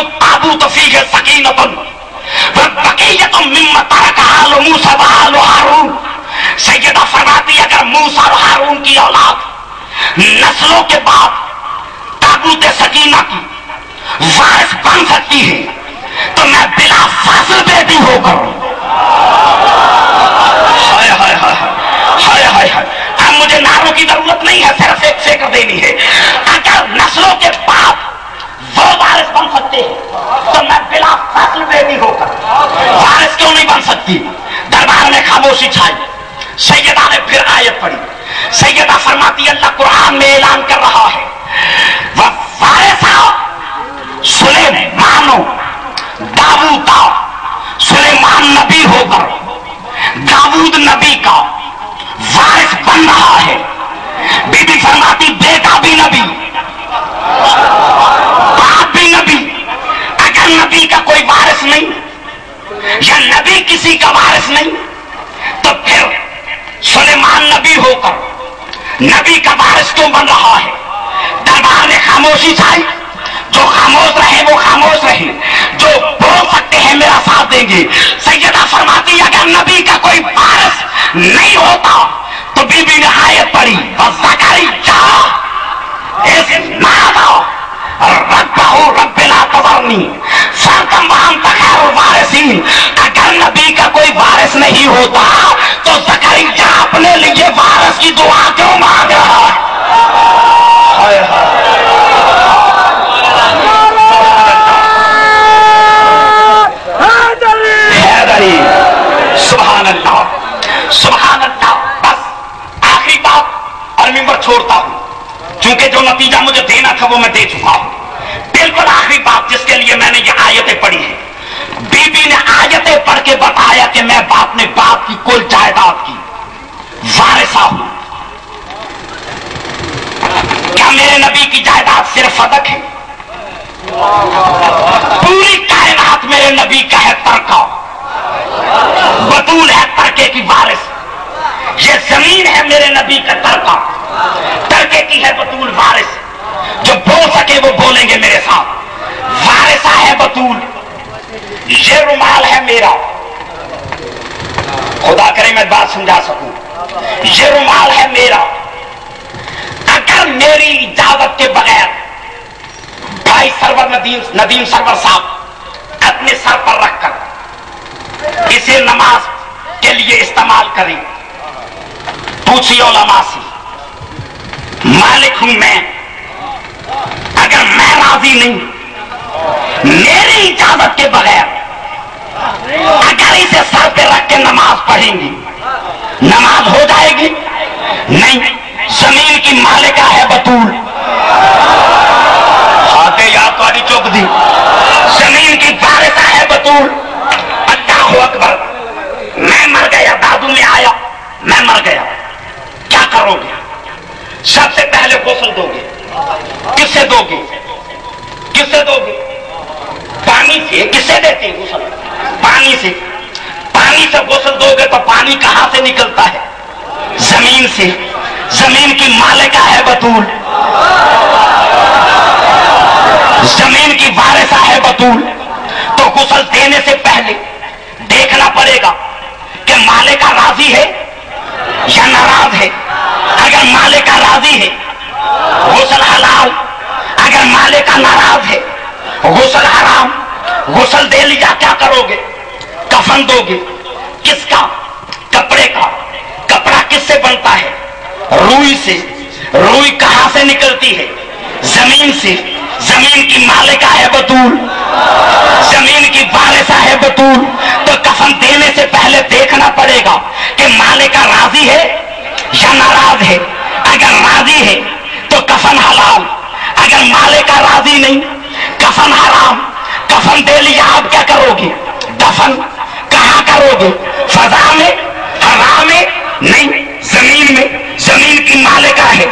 التابوت فیہ سکینۃ وبقیۃ مما ترک آل موسیٰ وآل ہارون. سیدہ فرماتی اگر موسیٰ اور ہارون کی اولاد نسلوں کے بعد تابوت سکینہ کی وارث بن سکتی ہے تو میں بلا فاصل بیٹی ہو کر اب مجھے نعروں کی ضرورت نہیں ہے، صرف ایک فکر دینی ہے. اگر نسلوں کے بعد وہ وارث بن سکتے ہیں تو میں بلا فاصل بیٹی ہو کر وارث کیوں نہیں بن سکتی؟ دربار میں خاموشی چھائی. سیدہ نے پھر آیت پڑھی. سیدہ فرماتی اللہ قرآن میں اعلان کر رہا ہے وارثا سلیمان داؤد، سلیمان نبی ہو کر داؤد نبی کا وارث بن رہا ہے. بی بی فرماتی بیٹا بھی نبی باپ بھی نبی. اگر نبی کا کوئی وارث نہیں یا نبی کسی کا وارث نہیں تو پھر سلیمان نبی ہو کر نبی کا وارث کیوں بن رہا ہے؟ دربار نے خاموشی چھائی. جو خاموش رہے وہ خاموش رہے، جو بول سکتے ہیں میرا ساتھ دیں گے. سیدہ فرماتی اگر نبی کا کوئی وارث نہیں ہوتا تو بی بی نے آیت پڑھی وَزَكَرِيَّا إِذْ نَادَىٰ رَبَّهُ رَبِّ لَا تَذَرْنِي فَرْدًا وَأَنتَ خَيْرُ الْوَارِثِينَ. اگر نبی کا کوئی وارث نہیں ہوتا تو زکریا اپنے لیے وارث کی دعا کیوں مانگ رہا ہے؟ سبحان اللہ سبحان اللہ. بس آخری بات اور ممبر چھوڑتا ہوں چونکہ جو نتیجہ مجھے دینا تھا وہ میں دے چکا ہوں. بالکل آخری بات جس کے لیے میں نے یہ آیتیں پڑھی ہیں. بی بی نے آیتیں پڑھ کے بتایا کہ میں اپنے باپ کی کل جائیداد کی وارثہ ہوں. کیا میرے نبی کی جائیداد صرف صدق ہے؟ پوری کائنات میرے نبی کا ہے ترکہ. بطول ہے ترکے کی وارث. یہ زمین ہے میرے نبی کا ترکہ، ترکے کی ہے بطول وارث. جو بول سکے وہ بولیں گے میرے ساتھ. وارثہ ہے بطول. یہ رومال ہے میرا، خدا کرے میں بات سمجھا سکوں. یہ رومال ہے میرا. اگر میری اجازت کے بغیر بھائی سرور ندیم سرور صاحب اپنے سر پر رکھ کر اسے نماز کے لیے استعمال کریں، پوچھیے علماء سے. مالک ہوں میں، اگر میں راضی نہیں میری اجازت کے بغیر اگر اسے سر پہ رکھ کے نماز پڑھیں گی نماز ہو جائے گی؟ نہیں. زمین کی مالکہ ہے بطول. ہاتھے یاد تاری چوک دی. زمین کی وارثہ ہے بطول. اللہ اکبر. میں مر گیا، دادو میں آیا، میں مر گیا، کیا کرو گے؟ سب سے پہلے غسل دو گے. کس سے دو گے؟ کس سے دو گے؟ پانی سے. کس سے دیتے ہیں غسل؟ پانی سے. پانی سے غسل دو گے تو پانی کہاں سے نکلتا ہے؟ زمین سے. زمین کی مالکہ ہے بطول. زمین کی وارثہ ہے بطول. تو غسل دینے سے پہلے دیکھنا پڑے گا کہ مالکہ راضی ہے یا ناراض ہے. اگر مالکہ راضی ہے غسل حلال، اگر مالکہ ناراض ہے غسل حرام. غسل دے لیا، کیا کرو گے؟ کفن دو گے. کس کا؟ کپڑے کا. کپڑا کس سے بنتا ہے؟ روئی سے. روئی کہاں سے نکلتی ہے؟ زمین سے. زمین کی مالکہ ہے بطول، زمین کی وارثہ ہے بطول. تو کفن دینے سے پہلے دیکھنا پڑے گا کہ مالکہ راضی ہے یا ناراض ہے. اگر راضی ہے تو کفن حلال، اگر مالکہ راضی نہیں کفن حرام. کفن دے لیا، آپ کیا کرو گے؟ دفن. کہاں کرو گے؟ فضا میں؟ ہوا میں؟ نہیں، زمین میں. زمین کی مالکہ ہے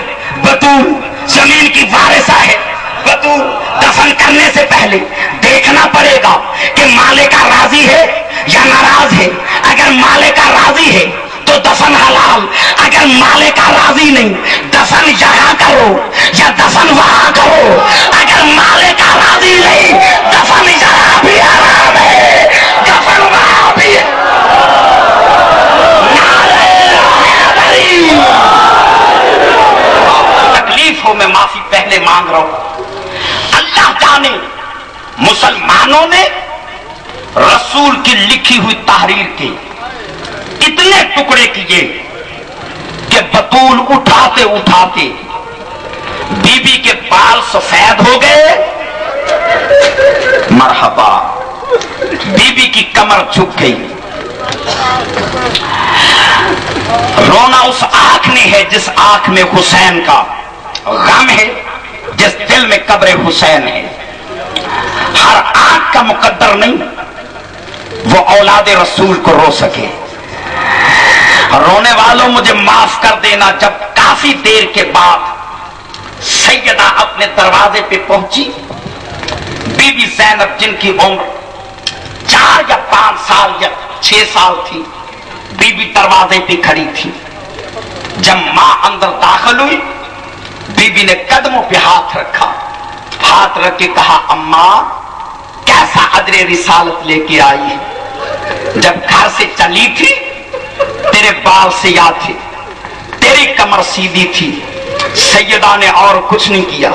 بطول، زمین کی وارثہ ہے بطول. دفن کرنے سے پہلے دیکھنا پڑے گا کہ مالکہ راضی ہے یا ناراض ہے. اگر مالکہ راضی ہے تو دفن حلال، اگر مالکہ راضی نہیں دفن یہاں کرو یا دفن وہاں کرو. اگر مالکہ راضی نہیں دفن جانے مسلمانوں نے رسول کی لکھی ہوئی تحریر کے اتنے ٹکڑے کیے کہ بطول اٹھاتے اٹھاتے بی بی کے بال سفید ہو گئے، مرحبا، بی بی کی کمر جھک گئی۔ رونا اس آنکھ نے ہے جس آنکھ میں حسین کا غم ہے، جس دل میں قبر حسین ہے۔ ہر آنکھ کا مقدر نہیں وہ اولاد رسول کو رو سکے۔ رونے والوں مجھے معاف کر دینا، جب کافی دیر کے بعد سیدہ اپنے دروازے پہ پہنچی، بی بی زینب جن کی عمر 4 یا 5 سال یا 6 سال تھی، بی بی دروازے پہ کھڑی تھی۔ جب ماں اندر داخل ہوئی، بی بی نے قدموں پہ ہاتھ رکھا، ہاتھ رکھ کے کہا اماں کیسا ادر رسالت لے کے آئی ہے؟ جب گھر سے چلی تھی تیرے بال سیاہ تھے، تیری کمر سیدھی تھی، سیدہ نے اور کچھ نہیں کیا،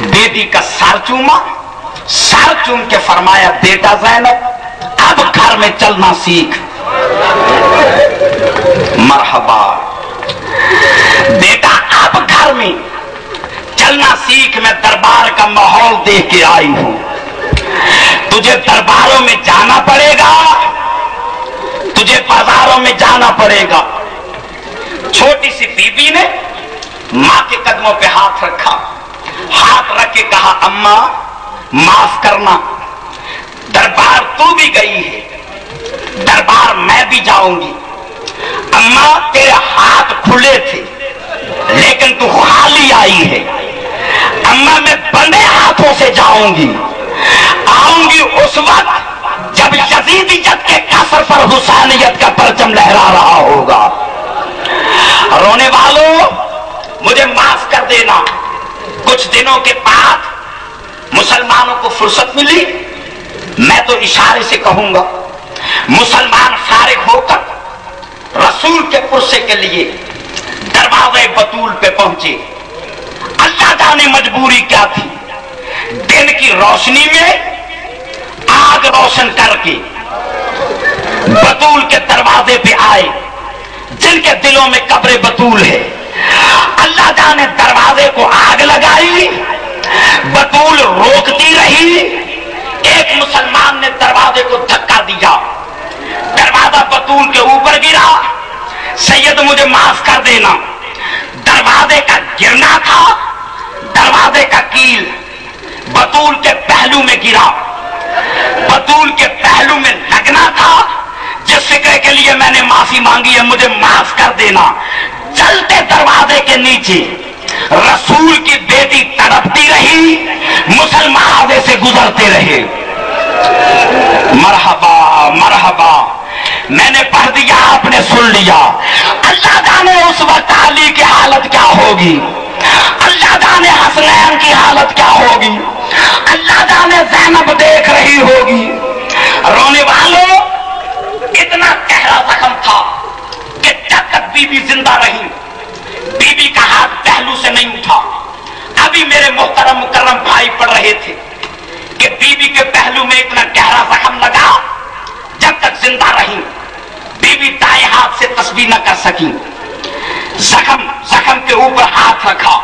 بیٹی کا سر چوما، سر چوم کے فرمایا بیٹا زینب اب گھر میں چلنا سیکھ۔ مرحبا بیٹا اب گھر میں چلنا سیکھ، میں دربار کا ماحول دیکھ کے آئی ہوں، تجھے درباروں میں جانا پڑے گا، تجھے بازاروں میں جانا پڑے گا۔ چھوٹی سی بی بی نے ماں کے قدموں پہ ہاتھ رکھا، ہاتھ رکھ کے کہا اماں معاف کرنا، دربار تو بھی گئی ہے، دربار میں بھی جاؤں گی، اماں تیرے ہاتھ کھلے تھے لیکن تو خالی آئی ہے، اماں میں بندے ہاتھوں سے جاؤں گی، آؤں گی اس وقت جب یزیدیت کے کسر پر حسینیت کا پرچم لہرا رہا ہوگا۔ رونے والوں مجھے معاف کر دینا، کچھ دنوں کے بعد مسلمانوں کو فرصت ملی، میں تو اشارے سے کہوں گا، مسلمان فارغ ہو کر رسول کے پرسے کے لیے دروازے بطول پہ پہنچے۔ اللہ جانے مجبوری کیا تھی، دن کی روشنی میں آگ روشن کر کے بطول کے دروازے پہ آئے، جن کے دلوں میں قبر بطول ہے۔ اللہ جانے دروازے کو آگ لگائی، بطول روکتی رہی، ایک مسلمان نے دروازے کو دھکا دیا، دروازہ بطول کے اوپر گرا۔ سید مجھے معاف کر دینا، دروازے کا گرنا تھا، دروازے کا کیل بطول کے پہلو میں گرا، بطول کے پہلو میں لگنا تھا، جس فکر کے لیے میں نے معافی مانگی ہے مجھے معاف کر دینا۔ چلتے دروازے کے نیچے رسول کی بیٹی تڑپتی رہی، مسلمان آگے سے گزرتے رہے۔ مرحبا مرحبا، میں نے پڑھ دیا آپ نے سن لیا۔ اللہ جانے اس وقت علی کی حالت کیا ہوگی، اللہ جانے حسنین کی حالت کیا ہوگی، اللہ جانے زینب دیکھ رہی ہوگی۔ رونے والوں اتنا گہرا زخم تھا کہ جب تک بی بی زندہ رہی، بی بی کا ہاتھ پہلو سے نہیں اٹھا۔ ابھی میرے محترم مکرم بھائی پڑھ رہے تھے کہ بی بی کے پہلو میں اتنا گہرا زخم لگا، جب تک زندہ رہی بی بی دائیں ہاتھ سے تسبیح نہ کر سکی، زخم کے اوپر ہاتھ رکھا،